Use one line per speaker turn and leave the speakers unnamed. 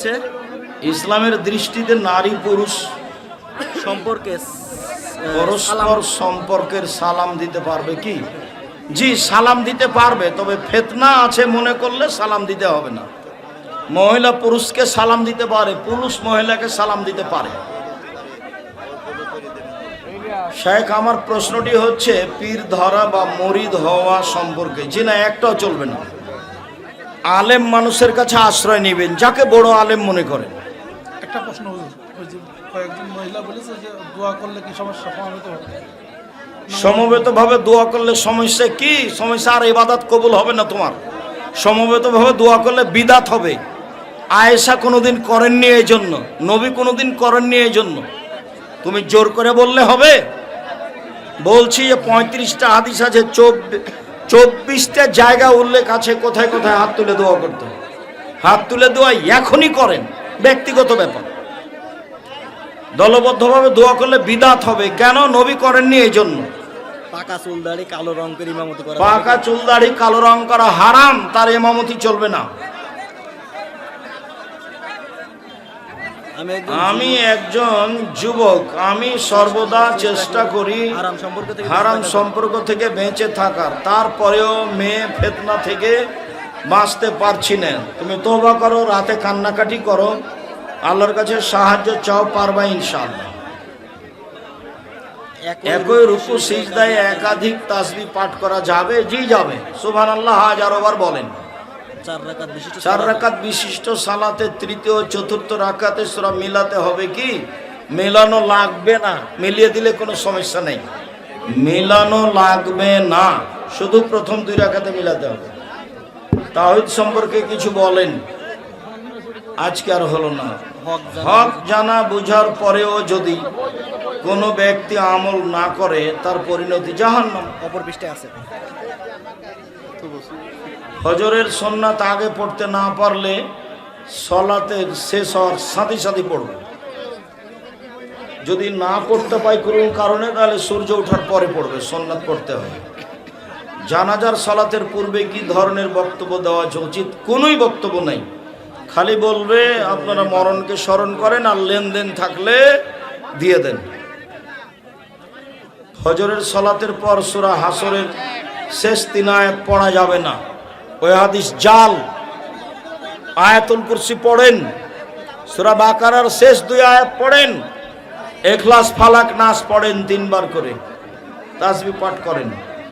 হচ্ছে
ইসলামের দৃষ্টিতে নারী পুরুষ
সম্পর্কে
পরস্পর সম্পর্কের সালাম দিতে পারবে কি? জি, সালাম দিতে পারবে, তবে ফিতনা আছে মনে করলে সালাম দিতে হবে না। মহিলা পুরুষকে সালাম দিতে পারে, পুরুষ মহিলাকে সালাম দিতে পারে। শেখ, আমার প্রশ্নটি হচ্ছে পীর ধরা বা মুরিদ হওয়া সম্পর্কে। জি না, একটাও চলবে না। আলেম মানুষের কাছে আশ্রয় নেবেন, যাকে বড় আলেম মনে করেন।
একটা প্রশ্ন, ওই যে কয়েকজন মহিলা বলেছে যে দোয়া করলে কি সমস্যা সমাবেত হবে?
সমবেতভাবে দোয়া করলে সমস্যা কি? সমস্যা আর ইবাদত কবুল হবে না তোমার। সমবেতভাবে দোয়া করলে বিদাত হবে। আয়েশা কোনোদিন করেননি এই জন্য, নবী কোনোদিন করেননি এই জন্য। তুমি জোর করে বললে হবে? বলছি যে 35টা হাদিস আছে, 24টা জায়গা উল্লেখ আছে কোথায় কোথায় হাত তুলে দোয়া করতে হবে। হাত তুলে দোয়া এখনই করেন, ব্যক্তিগত ব্যাপার। দলবদ্ধভাবে দোয়া করলে বিদাত হবে, কেন? নবী করেননি এই জন্য।
পাকা চুলদাড়ি কালো রং করে ইমামতি করা,
পাকা চুলদাড়ি কালো রং করা হারাম, তার ইমামতি চলবে না। আমি একজন যুবক, আমি সর্বদা চেষ্টা করি হারাম সম্পর্ক থেকে বেঁচে থাকার, তারপরেও মেয়ে ফিতনা থেকে বাঁচতে পারছি না। তুমি তওবা করো, রাতে কান্নাকাটি করো, আল্লাহর কাছে সাহায্য চাও, পারবা ইনশাআল্লাহ। একই রুকু সিজদায় একাধিক তাসবিহ পাঠ করা যাবে? জি যাবে। সুবহানাল্লাহ হাজারবার বলেন। 4 রাকাত বিশিষ্ট সালাতে তৃতীয় ও চতুর্থ রাকাতে সূরা মিলাতে হবে কি? মেলানো লাগবে না, মিলিয়ে দিলে কোনো সমস্যা নেই। মেলানো লাগবে না, শুধু প্রথম 2 রাকাতে মিলাতে হবে। তাওহীদ সম্পর্কে কিছু বলেন, আজকে আর হলো না। হক জানা বুঝার পরেও যদি কোনো ব্যক্তি আমল না করে, তার পরিণতি জাহান্নাম।
অপর পৃষ্ঠে আছে।
ফজরের সুন্নাত আগে পড়তে না পারলে সালাতের শেষ হওয়ার সাথে সাথে পড়বে। যদি না পড়তে পাই কোনো কারণে, তাহলে সূর্য ওঠার পরে পড়বে, সুন্নাত পড়তে হবে। জানাজার সালাতের পূর্বে কি ধরনের বক্তব্য দেওয়া উচিত? কোনোই বক্তব্য নাই, খালি বলবে আপনারা মরণকে স্মরণ করেন, আর লেনদেন থাকলে দিয়ে দেন। ফজরের সালাতের পর সূরা হাসরের শেষ 3 আয়াত পড়া যাবে না, ওই হাদিস জাল। আয়াতুল কুরসি পড়েন, সূরা বাকারার শেষ 2 আয়াত পড়েন, ইখলাস ফালাক নাস পড়েন 3 বার করে, তাসবিহ পাঠ করেন।